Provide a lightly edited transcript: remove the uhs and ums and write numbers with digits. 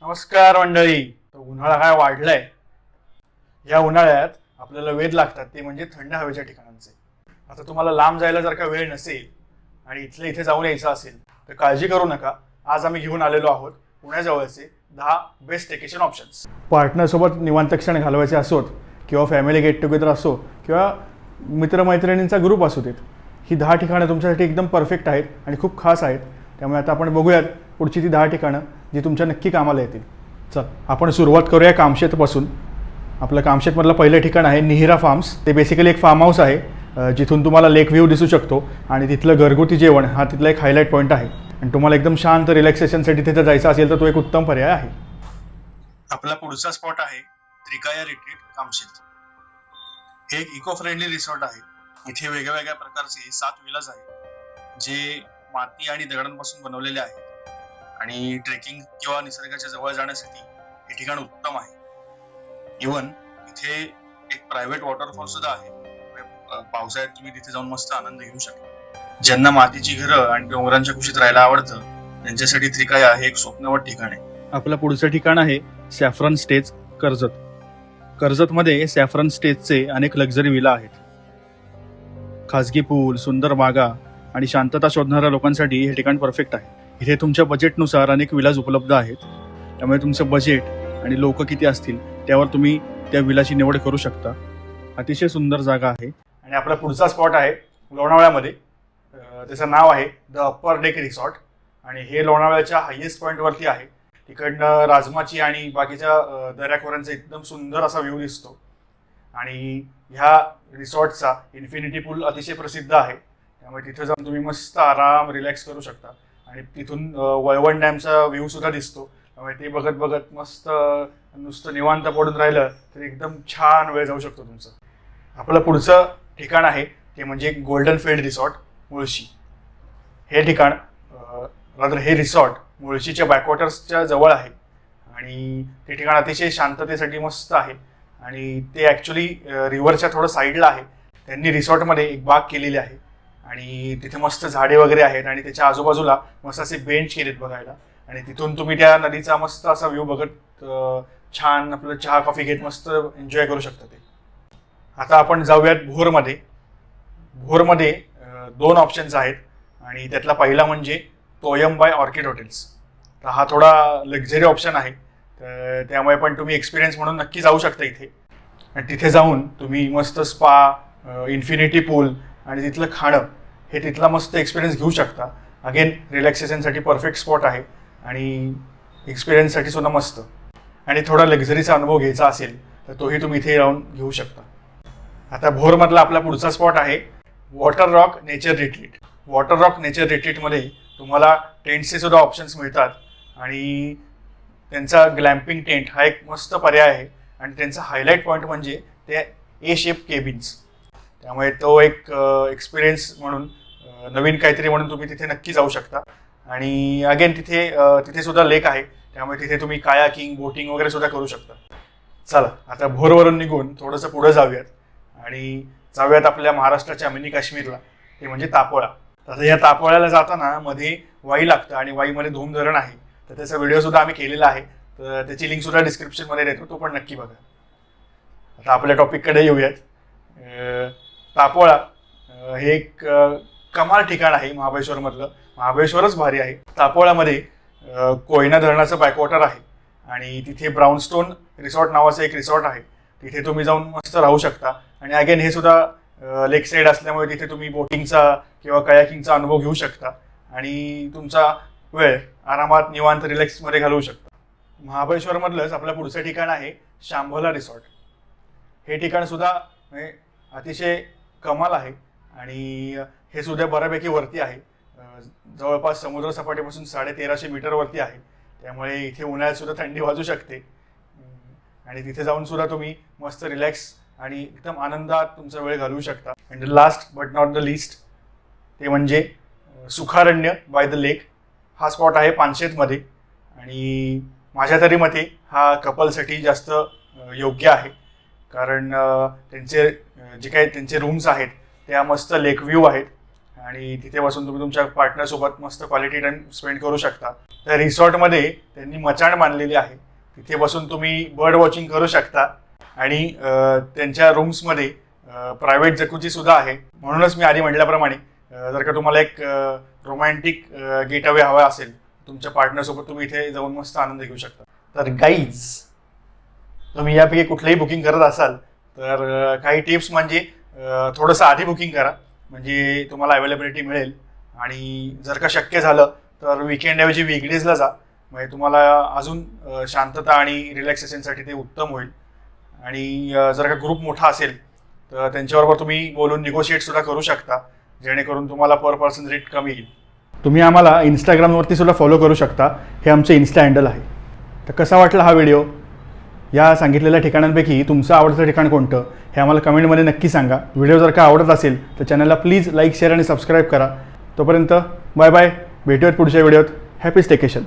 नमस्कार मंडळी. तो उन्हाळा काय वाढलाय. या उन्हाळ्यात आपल्याला वेध लागतात ते म्हणजे थंड हवेच्या ठिकाणांचे. आता तुम्हाला लांब जायला जर का वेळ नसेल आणि इथल्या इथे जाऊन यायचं असेल तर काळजी करू नका. आज आम्ही घेऊन आलेलो आहोत पुण्याजवळचे 10 बेस्ट स्टेकेशन ऑप्शन्स. पार्टनरसोबत निवांत क्षण घालवायचे असोत किंवा फॅमिली गेट टुगेदर असो किंवा मित्रमैत्रिणींचा ग्रुप असू देत, ही 10 ठिकाणं तुमच्यासाठी एकदम परफेक्ट आहेत आणि खूप खास आहेत. त्यामुळे आता आपण बघूयात पुढची ती 10 ठिकाणं जी तुमच्या नक्की कामाला येतील. चल आपण सुरुवात करूया कामशेतपासून. आपलं कामशेतमधलं पहिलं ठिकाण आहे निहिरा फार्म्स. ते बेसिकली एक फार्म हाऊस आहे जिथून तुम्हाला लेक व्ह्यू दिसू शकतो आणि तिथलं घरगुती जेवण हा तिथला एक हायलाईट पॉईंट आहे. आणि तुम्हाला एकदम शांत रिलॅक्सेशनसाठी तिथे जायचं असेल तर तो एक उत्तम पर्याय आहे. आपला पुढचा स्पॉट आहे त्रिकाया रिट्रीट कामशेत. हे एक इको फ्रेंडली रिसॉर्ट आहे. इथे वेगळ्या वेगळ्या प्रकारचे 7 विलाज आहेत जे माती आणि दगडांपासून बनवलेले आहेत आणि ट्रेकिंग किंवा निसर्गाच्या जवळ जाण्यासाठी हे ठिकाण उत्तम आहे. इव्हन इथे एक प्रायव्हेट वॉटरफॉल सुद्धा आहे. पावसाळ्यात तुम्ही तिथे जाऊन मस्त आनंद घेऊ शकता. ज्यांना मातीची घरं आणि डोंगरांच्या कुशीत राहायला आवडतं त्यांच्यासाठी त्रिकाया हे एक स्वप्नवत ठिकाण आहे. आपलं पुढचं ठिकाण आहे सॅफ्रन स्टेज कर्जत. कर्जतमध्ये सॅफ्रन स्टेजचे अनेक लक्झरी विला आहेत. खासगी पूल, सुंदर बागा आणि शांतता शोधणाऱ्या लोकांसाठी हे ठिकाण परफेक्ट आहे. इथे तुमच्या बजेटनुसार अनेक विलाज उपलब्ध आहेत. त्यामुळे तुमचं बजेट आणि लोक किती असतील त्यावर तुम्ही त्या विलाची निवड करू शकता. अतिशय सुंदर जागा आहे. आणि आपला पुढचा स्पॉट आहे लोणावळ्यामध्ये. त्याचं नाव आहे द अप्पर डेक रिसॉर्ट आणि हे लोणावळ्याच्या हायेस्ट पॉईंटवरती आहे. तिकडनं राजमाची आणि बाकीच्या दऱ्याखोऱ्यांचा एकदम सुंदर असा व्ह्यू दिसतो. आणि ह्या रिसॉर्टचा इन्फिनिटी पूल अतिशय प्रसिद्ध आहे. त्यामुळे तिथे जाऊन तुम्ही मस्त आराम रिलॅक्स करू शकता आणि तिथून वळवण डॅमचा व्ह्यू सुद्धा दिसतो. त्यामुळे ते बघत बघत मस्त नुसतं निवांत पडून राहिलं तर एकदम छान वेळ जाऊ शकतो तुमचं. आपलं पुढचं ठिकाण आहे ते म्हणजे गोल्डन फील्ड रिसॉर्ट मुळशी. हे ठिकाण हे रिसॉर्ट मुळशीच्या बॅकवॉटर्सच्या जवळ आहे आणि ते ठिकाण अतिशय शांततेसाठी मस्त आहे. आणि ते ॲक्च्युली रिव्हरच्या थोडं साईडला आहे. त्यांनी रिसॉर्टमध्ये एक बाग केलेली आहे आणि तिथे मस्त झाडे वगैरे आहेत आणि त्याच्या आजूबाजूला मस्त असे बेंच केलेत बघायला. आणि तिथून तुम्ही त्या नदीचा मस्त असा व्ह्यू बघत छान आपलं चहा कॉफी घेत मस्त एन्जॉय करू शकता ते. आता आपण जाऊयात भोरमध्ये. भोरमध्ये 2 ऑप्शन्स आहेत आणि त्यातला पहिला म्हणजे तोयम बाय ऑर्किड हॉटेल्स. तर हा थोडा लक्झरी ऑप्शन आहे. तर त्यामुळे पण तुम्ही एक्सपिरियन्स म्हणून नक्की जाऊ शकता इथे. आणि तिथे जाऊन तुम्ही मस्त स्पा, इन्फिनिटी पूल आणि तिथलं खाणं हे तिथला मस्त एक्सपिरियन्स घेऊ शकता. अगेन रिलॅक्सेशनसाठी परफेक्ट स्पॉट आहे आणि एक्सपिरियन्ससाठी सुद्धा मस्त. आणि थोडा लक्झरीचा अनुभव घ्यायचा असेल तर तोही तुम्ही इथे राहून घेऊ शकता. आता भोरमधला आपला पुढचा स्पॉट आहे water rock nature retreat. Water rock nature रिट्रीटमध्ये तुम्हाला टेंट्सचे सुद्धा ऑप्शन्स मिळतात आणि त्यांचा ग्लॅम्पिंग टेंट हा एक मस्त पर्याय आहे. आणि त्यांचा हायलाईट पॉईंट म्हणजे ते ए शेप केबिन्स. त्यामुळे तो एक एक्सपिरियन्स म्हणून नवीन काहीतरी म्हणून तुम्ही तिथे नक्की जाऊ शकता. आणि अगेन तिथे सुद्धा लेक आहे. त्यामुळे तिथे तुम्ही कायाकिंग, बोटिंग वगैरे सुद्धा करू शकता. चला आता भोरवरून निघून थोडंसं पुढे जाऊयात आणि जाऊयात आपल्या महाराष्ट्राच्या मिनी काश्मीरला. ते म्हणजे तापोळा. आता या तापोळ्याला जाताना मध्ये वाई लागतं आणि वाईमध्ये धूम धरण आहे. तर त्याचा व्हिडिओ सुद्धा आम्ही केलेला आहे. तर त्याची लिंक सुद्धा डिस्क्रिप्शनमध्ये देतो, तो पण नक्की बघा. आता आपल्या टॉपिककडे येऊयात. तापोळा हे एक कमाल ठिकाण आहे महाबळेश्वरमधलं. महाबळेश्वरच भारी आहे. तापोळ्यामध्ये कोयना धरणाचं बॅकवॉटर आहे आणि तिथे ब्राऊनस्टोन रिसॉर्ट नावाचं एक रिसॉर्ट आहे. तिथे तुम्ही जाऊन मस्त राहू शकता. आणि अगेन हे सुद्धा लेक साईड असल्यामुळे तिथे तुम्ही बोटिंगचा किंवा कयाकिंगचा अनुभव घेऊ शकता आणि तुमचा वेळ आरामात निवांत रिलॅक्समध्ये घालवू शकता. महाबळेश्वरमधलंच आपलं पुढचं ठिकाण आहे शांभोला रिसॉर्ट. हे ठिकाण सुद्धा अतिशय कमाल आहे आणि हे सुद्धा बऱ्यापैकी वरती आहे. जवळपास समुद्र सपाटीपासून 1350 मीटरवरती आहे. त्यामुळे इथे उन्हाळ्यात सुद्धा थंडी वाजू शकते आणि तिथे जाऊन सुद्धा तुम्ही मस्त रिलॅक्स आणि एकदम आनंदात तुमचा वेळ घालवू शकता. And last but not the list ते म्हणजे सुखारण्य बाय द लेक. हा स्पॉट आहे पानशेतमध्ये आणि माझ्या तरी मते हा कपलसाठी जास्त योग्य आहे. कारण त्यांचे जे काही त्यांचे रूम्स आहेत त्या मस्त लेक व्ह्यू आहेत आणि तिथे बसून तुम्ही तुमच्या पार्टनरसोबत मस्त क्वालिटी टाईम स्पेंड करू शकता. त्या रिसॉर्टमध्ये त्यांनी मचाण बांधलेली आहे, तिथे बसून तुम्ही बर्ड वॉचिंग करू शकता. आणि त्यांच्या रूम्समध्ये प्रायव्हेट जकुजी सुद्धा आहे. म्हणूनच मी आधी म्हटल्याप्रमाणे जर का तुम्हाला एक रोमॅन्टिक गेट अवे हवा असेल, तुमच्या पार्टनरसोबत तुम्ही इथे जाऊन मस्त आनंद घेऊ शकता. तर गाईज, तुम्ही यापैकी कुठलंही बुकिंग करत असाल तर काही टिप्स म्हणजे थोडंसं आधी बुकिंग करा, म्हणजे तुम्हाला अवेलेबिलिटी मिळेल. आणि जर का शक्य झालं तर विकेंड ऐवजी वीकडेजला जा, म्हणजे तुम्हाला अजून शांतता आणि रिलॅक्सेशनसाठी ते उत्तम होईल. आणि जर का ग्रुप मोठा असेल तर त्यांच्याबरोबर तुम्ही बोलून निगोशिएट सुद्धा करू शकता, जेणेकरून तुम्हाला पर पर्सन रेट कमी येईल. तुम्ही आम्हाला इंस्टाग्रामवरती सुद्धा फॉलो करू शकता, हे आमचं इन्स्टा हँडल आहे. तर कसा वाटला हा व्हिडिओ? या सांगितलेल्या ठिकाणांपैकी तुमचं आवडतं ठिकाण कोणतं हे आम्हाला कमेंटमध्ये नक्की सांगा. व्हिडिओ जर का आवडत असेल तर चॅनलला प्लीज लाईक, शेअर आणि सबस्क्राईब करा. तोपर्यंत बाय बाय, भेटूयात पुढच्या व्हिडिओत. Happy staycation.